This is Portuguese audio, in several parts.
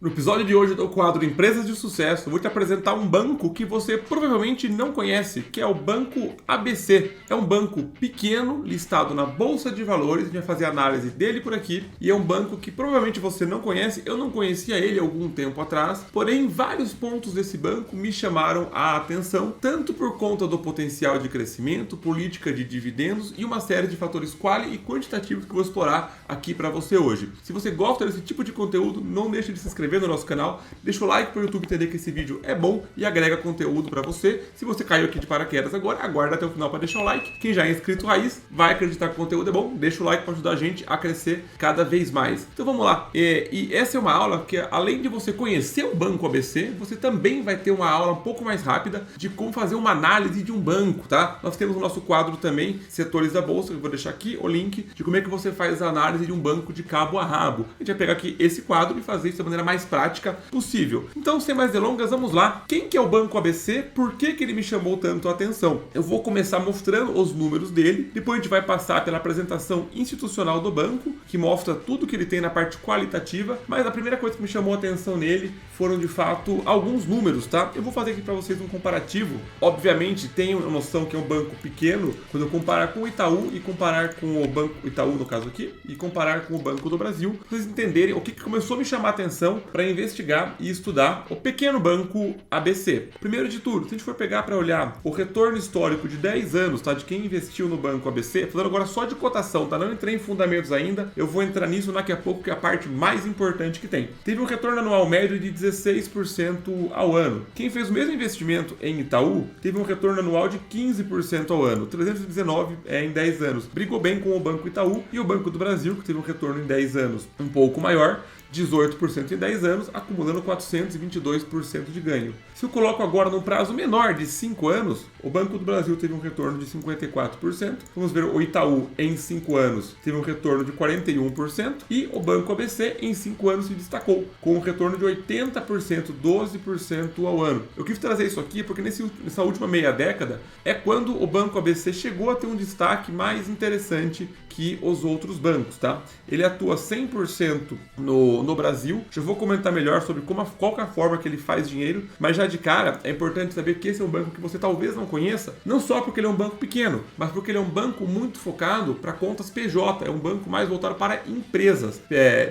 No episódio de hoje do quadro Empresas de Sucesso, eu vou te apresentar um banco que você provavelmente não conhece, que é o Banco ABC. É um banco pequeno, listado na Bolsa de Valores, a gente vai fazer análise dele por aqui, e é um banco que provavelmente você não conhece, eu não conhecia ele há algum tempo atrás, porém vários pontos desse banco me chamaram a atenção, tanto por conta do potencial de crescimento, política de dividendos e uma série de fatores quali e quantitativos que eu vou explorar aqui para você hoje. Se você gosta desse tipo de conteúdo, não deixe de se inscrever no nosso canal, deixa o like para o YouTube entender que esse vídeo é bom e agrega conteúdo para você. Se você caiu aqui de paraquedas agora, aguarda até o final para deixar o like. Quem já é inscrito raiz, vai acreditar que o conteúdo é bom, deixa o like para ajudar a gente a crescer cada vez mais. Então vamos lá. E essa é uma aula que, além de você conhecer o Banco ABC, você também vai ter uma aula um pouco mais rápida de como fazer uma análise de um banco, tá? Nós temos o nosso quadro também, Setores da Bolsa, eu vou deixar aqui o link de como é que você faz a análise de um banco de cabo a rabo. A gente vai pegar aqui esse quadro e fazer isso da maneira mais prática possível. Então, sem mais delongas, vamos lá. Quem que é o Banco ABC? Por que ele me chamou tanto a atenção? Eu vou começar mostrando os números dele, depois a gente vai passar pela apresentação institucional do banco, que mostra tudo que ele tem na parte qualitativa, mas a primeira coisa que me chamou a atenção nele foram, de fato, alguns números, tá? Eu vou fazer aqui para vocês um comparativo. Obviamente, tenho a noção que é um banco pequeno, quando eu comparar com o Itaú e comparar com o Banco Itaú, no caso aqui, e comparar com o Banco do Brasil, para vocês entenderem o que começou a me chamar a atenção para investigar e estudar o pequeno Banco ABC. Primeiro de tudo, se a gente for pegar para olhar o retorno histórico de 10 anos, tá? De quem investiu no Banco ABC, falando agora só de cotação, tá? Não entrei em fundamentos ainda, eu vou entrar nisso daqui a pouco, que é a parte mais importante que tem. Teve um retorno anual médio de 16% ao ano. Quem fez o mesmo investimento em Itaú, teve um retorno anual de 15% ao ano, 319 em 10 anos. Brigou bem com o Banco Itaú e o Banco do Brasil, que teve um retorno em 10 anos um pouco maior, 18% em 10 anos, acumulando 422% de ganho. Se eu coloco agora num prazo menor de 5 anos, o Banco do Brasil teve um retorno de 54%. Vamos ver o Itaú em 5 anos teve um retorno de 41% e o Banco ABC em 5 anos se destacou, com um retorno de 80%, 12% ao ano. Eu quis trazer isso aqui porque nessa última meia década é quando o Banco ABC chegou a ter um destaque mais interessante que os outros bancos, tá? Ele atua 100% no Brasil. Já vou comentar melhor sobre qual que é a forma que ele faz dinheiro, mas já de cara é importante saber que esse é um banco que você talvez não conheça, não só porque ele é um banco pequeno, mas porque ele é um banco muito focado para contas PJ, é um banco mais voltado para empresas,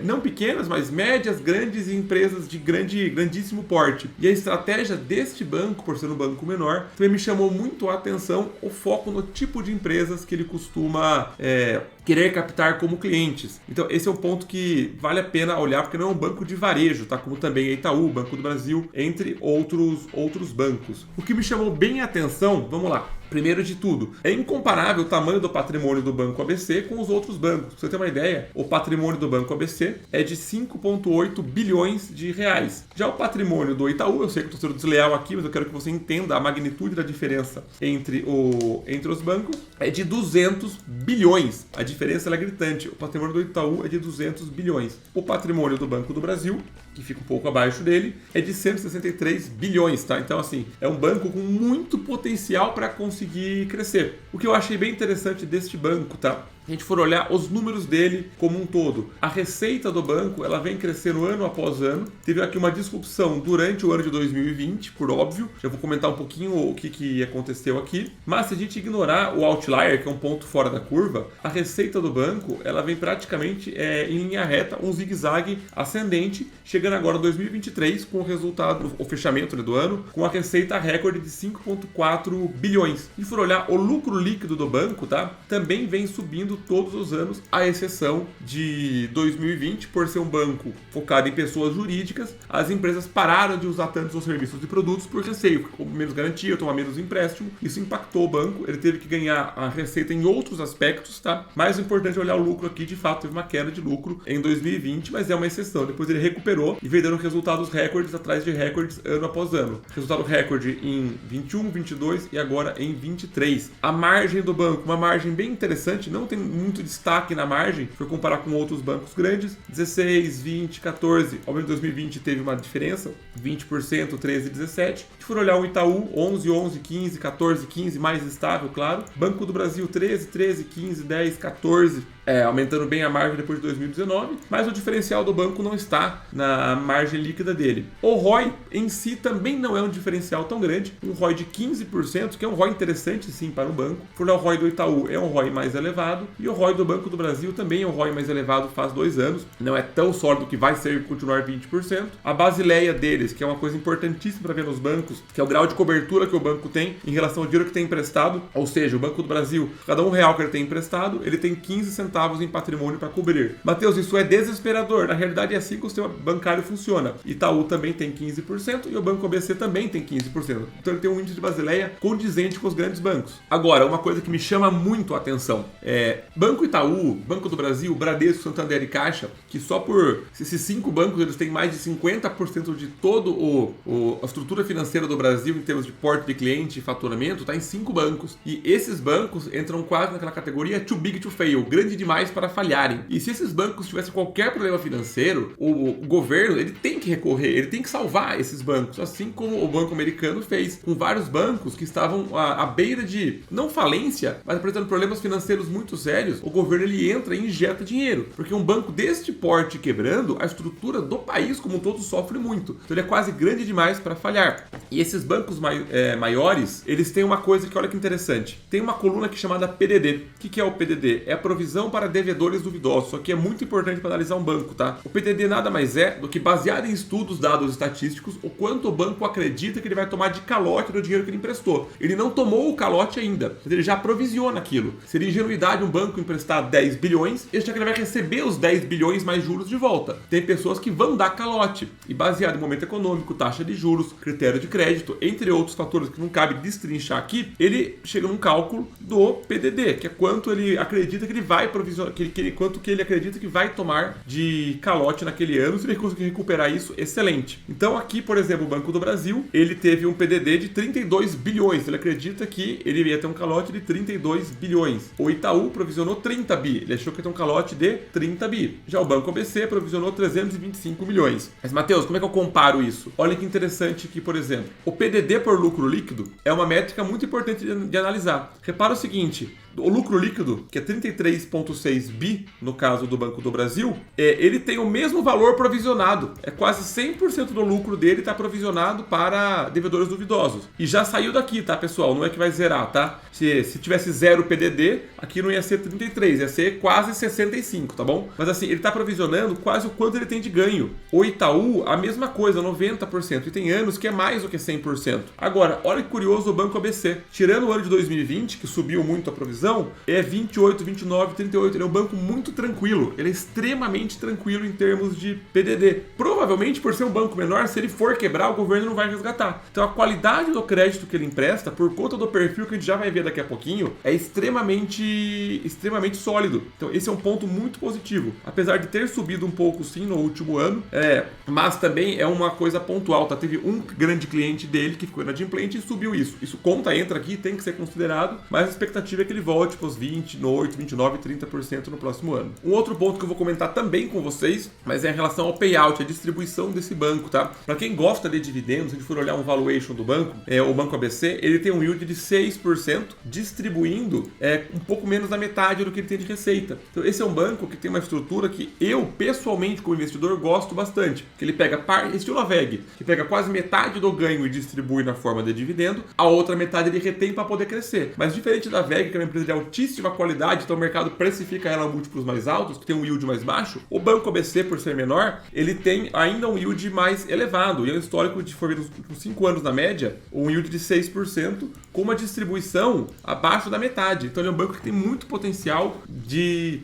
não pequenas, mas médias, grandes e empresas de grandíssimo porte. E a estratégia deste banco, por ser um banco menor, também me chamou muito a atenção o foco no tipo de empresas que ele costuma querer captar como clientes. Então esse é um ponto que vale a pena olhar, porque não é um banco de varejo, tá? Como também é Itaú, Banco do Brasil, entre outros bancos. O que me chamou bem a atenção, vamos lá. Primeiro de tudo, é incomparável o tamanho do patrimônio do Banco ABC com os outros bancos. Pra você ter uma ideia, o patrimônio do Banco ABC é de 5,8 bilhões de reais. Já o patrimônio do Itaú, eu sei que eu estou sendo desleal aqui, mas eu quero que você entenda a magnitude da diferença entre os bancos, é de 200 bilhões. A diferença é gritante. O patrimônio do Itaú é de 200 bilhões. O patrimônio do Banco do Brasil, que fica um pouco abaixo dele, é de 163 bilhões, tá? Então, assim, é um banco com muito potencial para conseguir crescer. O que eu achei bem interessante deste banco, tá? Se a gente for olhar os números dele como um todo, a receita do banco ela vem crescendo ano após ano. Teve aqui uma disrupção durante o ano de 2020, por óbvio. Já vou comentar um pouquinho o que aconteceu aqui. Mas se a gente ignorar o outlier, que é um ponto fora da curva, a receita do banco ela vem praticamente em linha reta, um zigue-zague ascendente, chegando agora em 2023 com o resultado, o fechamento do ano, com a receita recorde de 5,4 bilhões. E se for olhar o lucro líquido do banco, tá? Também vem subindo todos os anos, à exceção de 2020, por ser um banco focado em pessoas jurídicas, as empresas pararam de usar tantos os serviços e produtos por receio, ficou menos garantia, tomar menos empréstimo, isso impactou o banco, ele teve que ganhar a receita em outros aspectos, tá? Mais importante é olhar o lucro aqui, de fato teve uma queda de lucro em 2020, mas é uma exceção, depois ele recuperou e veio dando resultados recordes atrás de recordes ano após ano. Resultado recorde em 21, 22 e agora em 23. A margem do banco, uma margem bem interessante, não tem muito destaque na margem, se for comparar com outros bancos grandes, 16, 20, 14, ao menos 2020 teve uma diferença, 20%, 13, 17. Se for olhar o Itaú, 11, 11, 15, 14, 15, mais estável, claro. Banco do Brasil, 13, 13, 15, 10, 14. aumentando bem a margem depois de 2019, mas o diferencial do banco não está na margem líquida dele. O ROI em si também não é um diferencial tão grande, um ROI de 15%, que é um ROI interessante sim para o banco. Por lá, o ROI do Itaú é um ROI mais elevado e o ROI do Banco do Brasil também é um ROI mais elevado faz 2 anos, não é tão sólido que vai ser continuar 20%. A basileia deles, que é uma coisa importantíssima para ver nos bancos, que é o grau de cobertura que o banco tem em relação ao dinheiro que tem emprestado, ou seja, o Banco do Brasil, cada R$1 que ele tem emprestado, ele tem 15 centavos em patrimônio para cobrir. Matheus, isso é desesperador. Na realidade é assim que o sistema bancário funciona. Itaú também tem 15% e o Banco ABC também tem 15%. Então ele tem um índice de Basileia condizente com os grandes bancos. Agora, uma coisa que me chama muito a atenção é Banco Itaú, Banco do Brasil, Bradesco, Santander e Caixa, que só por esses 5 bancos eles têm mais de 50% de todo a estrutura financeira do Brasil em termos de porte de cliente e faturamento, está em 5 bancos. E esses bancos entram quase naquela categoria too big to fail, grande demais para falharem. E se esses bancos tivessem qualquer problema financeiro, o governo ele tem que recorrer, ele tem que salvar esses bancos, assim como o Banco Americano fez com vários bancos que estavam à beira de, não falência, mas apresentando problemas financeiros muito sérios. O governo ele entra e injeta dinheiro, porque um banco deste porte quebrando, a estrutura do país como um todo sofre muito. Então ele é quase grande demais para falhar. E esses bancos maiores, eles têm uma coisa que olha que interessante. Tem uma coluna aqui chamada PDD. O que é o PDD? É a provisão para devedores duvidosos. Isso aqui é muito importante para analisar um banco, tá? O PDD nada mais é do que baseado em estudos, dados estatísticos, o quanto o banco acredita que ele vai tomar de calote do dinheiro que ele emprestou. Ele não tomou o calote ainda, mas ele já provisiona aquilo. Seria ingenuidade um banco emprestar 10 bilhões e achar que ele vai receber os 10 bilhões mais juros de volta. Tem pessoas que vão dar calote. E baseado em momento econômico, taxa de juros, critério de crédito, entre outros fatores que não cabe destrinchar aqui, ele chega num cálculo do PDD, que é quanto ele acredita que ele vai provisionar, quanto que ele acredita que vai tomar de calote naquele ano. Se ele conseguir recuperar isso, excelente. Então aqui, por exemplo, o Banco do Brasil, ele teve um PDD de 32 bilhões. Ele acredita que ele ia ter um calote de 32 bilhões. O Itaú provisionou 30 bi. Ele achou que ia ter um calote de 30 bi. Já o Banco ABC provisionou 325 milhões. Mas, Matheus, como é que eu comparo isso? Olha que interessante aqui, por exemplo. O PDD por lucro líquido é uma métrica muito importante de analisar. Repara o seguinte, o lucro líquido, que é 33,6 bi, no caso do Banco do Brasil, ele tem o mesmo valor provisionado. É quase 100% do lucro dele está provisionado para devedores duvidosos. E já saiu daqui, tá, pessoal? Não é que vai zerar, tá? Se tivesse 0 PDD, aqui não ia ser 33, ia ser quase 65, tá bom? Mas assim, ele está provisionando quase o quanto ele tem de ganho. O Itaú, a mesma coisa, 90%. E tem anos que é mais do que 100%. Agora, olha que curioso o Banco ABC. Tirando o ano de 2020, que subiu muito a provisão, é 28, 29, 38. Ele é um banco muito tranquilo. Ele é extremamente tranquilo em termos de PDD. Provavelmente, por ser um banco menor, se ele for quebrar, o governo não vai resgatar. Então, a qualidade do crédito que ele empresta, por conta do perfil que a gente já vai ver daqui a pouquinho, é extremamente sólido. Então, esse é um ponto muito positivo. Apesar de ter subido um pouco, sim, no último ano, mas também é uma coisa pontual, tá? Teve um grande cliente dele que ficou inadimplente e subiu isso. Isso entra aqui, tem que ser considerado, mas a expectativa é que ele volte para os 28, 29, 30% no próximo ano. Um outro ponto que eu vou comentar também com vocês, mas é em relação ao payout, a distribuição desse banco, tá? Para quem gosta de dividendos, se a gente for olhar um valuation do banco, o Banco ABC, ele tem um yield de 6%, distribuindo um pouco menos da metade do que ele tem de receita. Então esse é um banco que tem uma estrutura que eu, pessoalmente, como investidor, gosto bastante. Que ele pega, estilo a VEG, que pega quase metade do ganho e distribui na forma de dividendo, a outra metade ele retém para poder crescer. Mas diferente da VEG, que é uma empresa de altíssima qualidade, então o mercado precifica ela a múltiplos mais altos, que tem um yield mais baixo, o Banco ABC, por ser menor, ele tem ainda um yield mais elevado. E é um histórico de, for ver nos últimos 5 anos na média, um yield de 6%, com uma distribuição abaixo da metade. Então ele é um banco que tem muito potencial de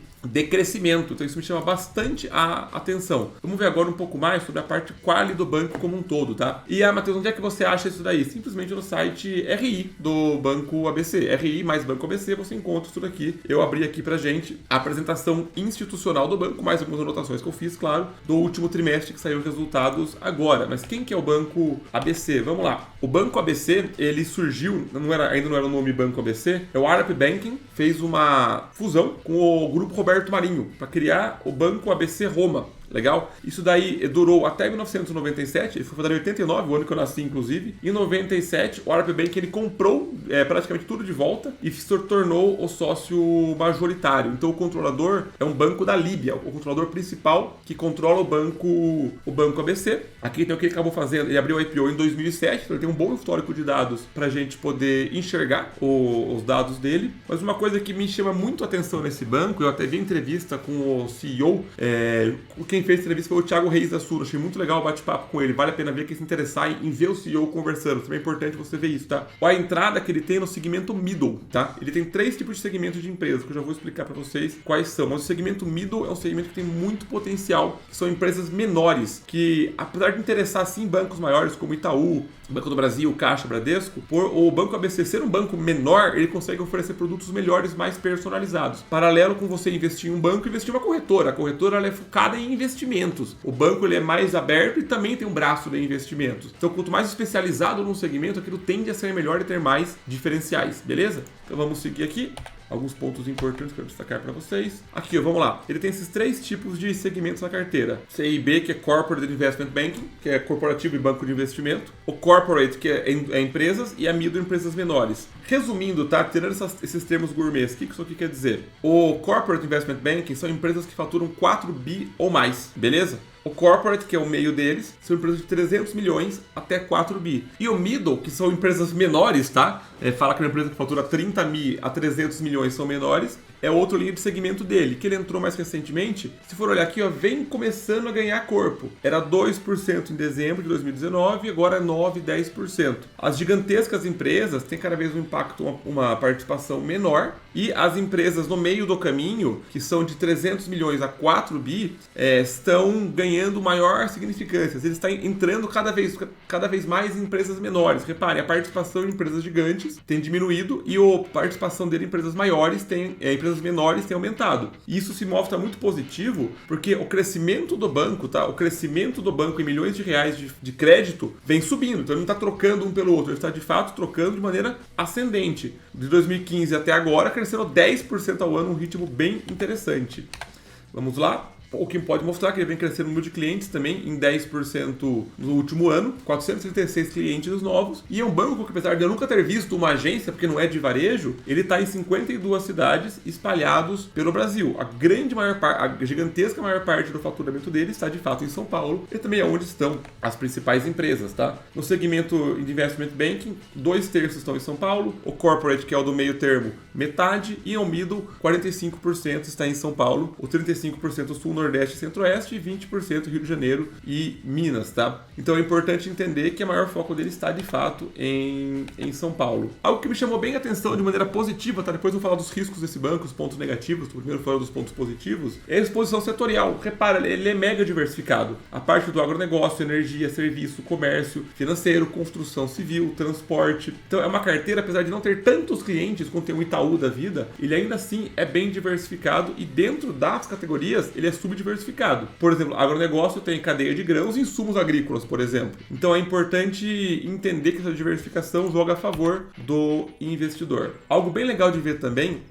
crescimento, então isso me chama bastante a atenção. Vamos ver agora um pouco mais sobre a parte quali do banco como um todo, tá? E Matheus, onde é que você acha isso daí? Simplesmente no site RI do Banco ABC. RI mais Banco ABC, você encontra isso daqui. Eu abri aqui pra gente a apresentação institucional do banco, mais algumas anotações que eu fiz, claro, do último trimestre que saiu os resultados agora. Mas quem que é o Banco ABC? Vamos lá. O Banco ABC, ele surgiu, ainda não era o nome Banco ABC, o Arap Banking fez uma fusão com o Grupo Roberto Marinho para criar o Banco ABC Roma. Legal? Isso daí durou até 1997, ele foi fundado em 89, o ano que eu nasci, inclusive. Em 97, o Arab Bank ele comprou praticamente tudo de volta e se tornou o sócio majoritário. Então o controlador é um banco da Líbia, o controlador principal que controla o banco ABC. Aqui tem o que ele acabou fazendo, ele abriu o IPO em 2007, então ele tem um bom histórico de dados para a gente poder enxergar os dados dele. Mas uma coisa que me chama muito a atenção nesse banco, eu até vi entrevista com o CEO, quem fez a entrevista foi o Thiago Reis da Suno, achei muito legal o bate-papo com ele, vale a pena ver quem se interessar em ver o CEO conversando, também é importante você ver isso, tá? A entrada que ele tem no segmento middle, tá? Ele tem 3 tipos de segmentos de empresas, que eu já vou explicar para vocês quais são, mas o segmento middle é um segmento que tem muito potencial, que são empresas menores, que apesar de interessar sim bancos maiores como Itaú, Banco do Brasil, Caixa, Bradesco, por o Banco ABC ser um banco menor, ele consegue oferecer produtos melhores, mais personalizados. Paralelo com você investir em um banco e investir em uma corretora. A corretora ela é focada em investimentos. O banco ele é mais aberto e também tem um braço de investimentos. Então, quanto mais especializado num segmento, aquilo tende a ser melhor e ter mais diferenciais, beleza? Então, vamos seguir aqui. Alguns pontos importantes que eu quero destacar para vocês. Aqui, ó, vamos lá. Ele tem esses 3 tipos de segmentos na carteira. CIB, que é Corporate Investment Banking, que é corporativo e banco de investimento. O Corporate, que é empresas, e a Middle, empresas menores. Resumindo, tá? Tirando esses termos gourmets, o que isso aqui quer dizer? O Corporate Investment Banking são empresas que faturam 4 bi ou mais, beleza? O Corporate, que é o meio deles, são empresas de 300 milhões até 4 bi. E o Middle, que são empresas menores, tá? Fala que uma empresa que fatura 30 mil a 300 milhões são menores, é outra linha de segmento dele, que ele entrou mais recentemente. Se for olhar aqui, ó, vem começando a ganhar corpo. Era 2% em dezembro de 2019, agora é 9%, 10%. As gigantescas empresas têm cada vez um impacto, uma participação menor, e as empresas no meio do caminho, que são de 300 milhões a 4 bi, estão ganhando maior significância. Eles estão entrando cada vez mais em empresas menores. Reparem, a participação em empresas gigantes tem diminuído e a participação dele em empresas maiores empresas menores tem aumentado. E isso se mostra muito positivo, porque o crescimento do banco, tá? O crescimento do banco em milhões de reais de crédito vem subindo. Então ele não está trocando um pelo outro, ele está de fato trocando de maneira ascendente. De 2015 até agora, crescendo 10% ao ano, um ritmo bem interessante. Vamos lá? O que pode mostrar que ele vem crescendo o número de clientes também em 10% no último ano, 436 clientes novos, e é um banco que, apesar de eu nunca ter visto uma agência, porque não é de varejo, ele está em 52 cidades espalhados pelo Brasil. A gigantesca maior parte do faturamento dele está de fato em São Paulo, e também é onde estão as principais empresas, tá? No segmento de Investment Banking, 2/3 estão em São Paulo, o Corporate, que é o do meio termo, metade, e o Middle, 45% está em São Paulo, o 35% Sul, Nordeste e Centro-Oeste, e 20% Rio de Janeiro e Minas, tá? Então é importante entender que o maior foco dele está, de fato, em São Paulo. Algo que me chamou bem a atenção de maneira positiva, tá? Depois eu vou falar dos riscos desse banco, os pontos negativos, primeiro falando dos pontos positivos, é a exposição setorial. Repara, ele é mega diversificado. A parte do agronegócio, energia, serviço, comércio, financeiro, construção civil, transporte. Então é uma carteira, apesar de não ter tantos clientes quanto tem um Itaú da vida, ele ainda assim é bem diversificado e dentro das categorias ele é subdiversificado. Por exemplo, agronegócio tem cadeia de grãos e insumos agrícolas, por exemplo. Então é importante entender que essa diversificação joga a favor do investidor. Algo bem legal de ver também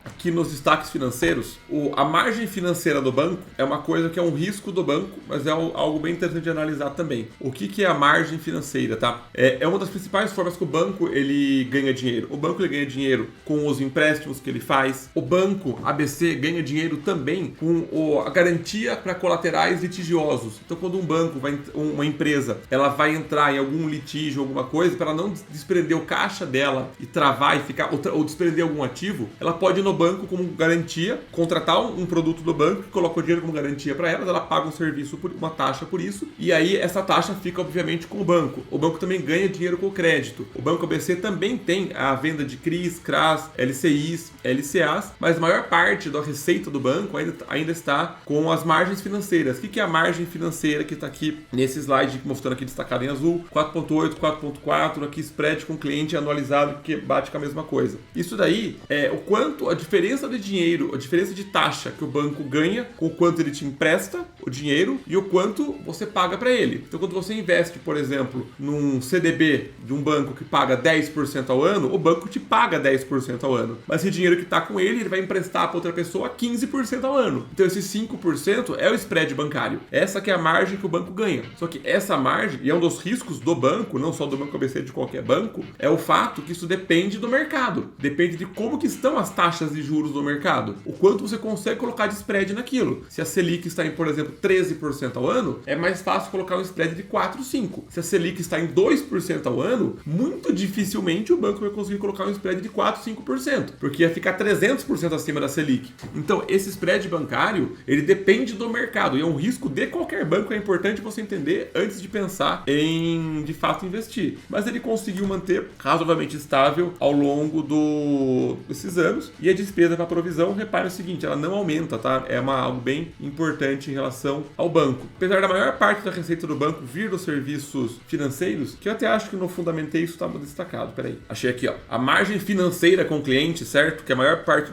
aqui nos destaques financeiros, a margem financeira do banco é uma coisa que é um risco do banco, mas é algo bem interessante de analisar também. O que é a margem financeira, tá? É uma das principais formas que o banco ele ganha dinheiro. O banco ele ganha dinheiro com os empréstimos que ele faz. O banco ABC ganha dinheiro também com a garantia para colaterais litigiosos. Então, quando um banco, uma empresa, ela vai entrar em algum litígio, alguma coisa, para ela não desprender o caixa dela e travar e ficar, ou desprender algum ativo, ela pode ir no banco como garantia, contratar um produto do banco que coloca o dinheiro como garantia para ela paga um serviço, uma taxa por isso, e aí essa taxa fica, obviamente, com o banco. O banco também ganha dinheiro com o crédito. O Banco ABC também tem a venda de CRIs, CRAs, LCIs, LCAs, mas a maior parte da receita do banco ainda está com as margens financeiras. O que é a margem financeira que está aqui nesse slide, mostrando aqui destacado em azul? 4.8, 4.4, aqui spread com cliente anualizado, que bate com a mesma coisa. Isso daí é o quanto a diferença de dinheiro, a diferença de taxa que o banco ganha com o quanto ele te empresta o dinheiro e o quanto você paga para ele. Então, quando você investe, por exemplo, num CDB de um banco que paga 10% ao ano, o banco te paga 10% ao ano. Mas esse dinheiro que está com ele vai emprestar para outra pessoa 15% ao ano. ano. Então esse 5% é o spread bancário. Essa que é a margem que o banco ganha. Só que essa margem, e é um dos riscos do banco, não só do Banco ABC, de qualquer banco, é o fato que isso depende do mercado. Depende de como que estão as taxas de juros do mercado. O quanto você consegue colocar de spread naquilo. Se a Selic está em, por exemplo, 13% ao ano, é mais fácil colocar um spread de 4, 5. Se a Selic está em 2% ao ano, muito dificilmente o banco vai conseguir colocar um spread de 4, 5%, porque ia ficar 300% acima da Selic. Então, esse spread bancário, ele depende do mercado, e é um risco de qualquer banco, é importante você entender antes de pensar em, de fato, investir. Mas ele conseguiu manter razoavelmente estável ao longo desses anos, e a despesa para provisão, repare o seguinte, ela não aumenta, tá? É algo bem importante em relação ao banco. Apesar da maior parte da receita do banco vir dos serviços financeiros, que eu até acho que no Fundamentei isso estava destacado, peraí. Achei aqui, ó. A margem financeira com o cliente, certo? Que a maior parte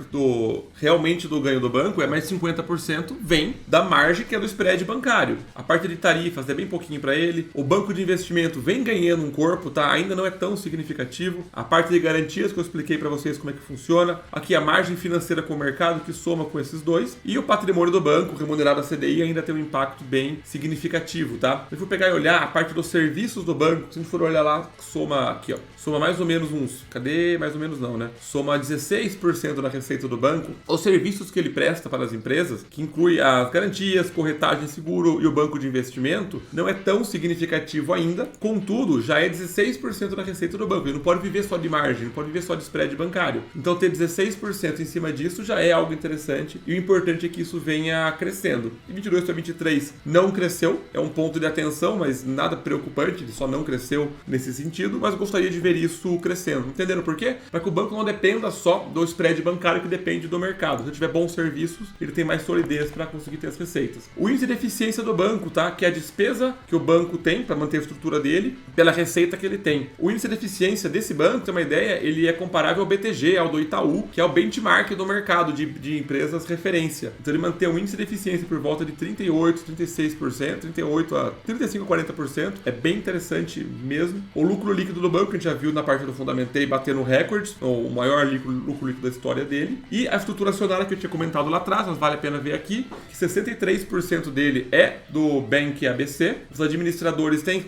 realmente do ganho do banco, é mais 50%, vem da margem que é do spread bancário. A parte de tarifas é bem pouquinho para ele. O banco de investimento vem ganhando um corpo, tá? Ainda não é tão significativo. A parte de garantias que eu expliquei para vocês como é que funciona. Aqui a margem financeira com o mercado que soma com esses dois. E o patrimônio do banco, remunerado a CDI, ainda tem um impacto bem significativo, tá? Se eu for pegar e olhar a parte dos serviços do banco, se a gente for olhar lá, soma aqui, ó. Soma mais ou menos uns... Cadê? Mais ou menos não, né? Soma 16% da receita do banco. Os serviços que ele presta para as empresas, que inclui as garantias, corretagem, seguro e o banco de investimento, não é tão significativo ainda. Contudo, já é 16% da receita do banco. Ele não pode viver só de margem, não pode viver só de spread bancário. Então, ter 16% em cima disso já é algo interessante. E o importante é que isso venha crescendo. De 22 para 23 não cresceu. É um ponto de atenção, mas nada preocupante. Ele só não cresceu nesse sentido. Mas eu gostaria de ver isso crescendo. Entenderam por quê? Para que o banco não dependa só do spread bancário, que depende do mercado. Se ele tiver bons serviços, ele tem mais solidez para conseguir ter as receitas. O índice de eficiência do banco, tá? Que é a despesa que o banco tem para manter a estrutura dele pela receita que ele tem. O índice de eficiência desse banco, tem uma ideia, ele é comparável ao BTG, ao do Itaú, que é o benchmark do mercado de empresas referência. Então ele mantém um índice de eficiência por volta de 38, 36%, 38 a 35 a 40%. É bem interessante mesmo. O lucro líquido do banco, a gente já viu na parte do Fundamentei batendo recordes, o maior lucro líquido da história dele. E a estrutura acionária que eu tinha comentado lá atrás, mas vale a pena ver aqui, que 63% dele é do Bank ABC. Os administradores têm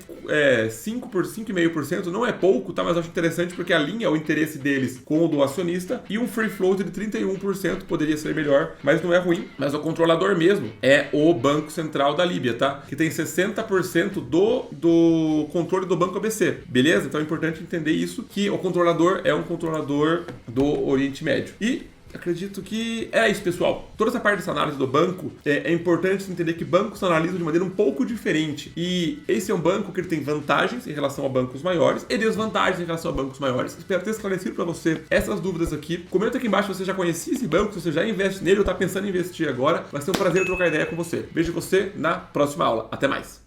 5,5%, não é pouco, tá? Mas eu acho interessante porque alinha o interesse deles com o do acionista. E um free float de 31%, poderia ser melhor, mas não é ruim. Mas o controlador mesmo é o Banco Central da Líbia, tá? Que tem 60% do controle do Banco ABC, beleza? Então é importante entender isso, que o controlador é um controlador do Oriente Médio. E acredito que é isso, pessoal. Toda essa parte dessa análise do banco, é importante entender que bancos analisam de maneira um pouco diferente. E esse é um banco que ele tem vantagens em relação a bancos maiores e desvantagens em relação a bancos maiores. Espero ter esclarecido para você essas dúvidas aqui. Comenta aqui embaixo se você já conhecia esse banco, se você já investe nele ou está pensando em investir agora. Vai ser um prazer trocar ideia com você. Vejo você na próxima aula. Até mais!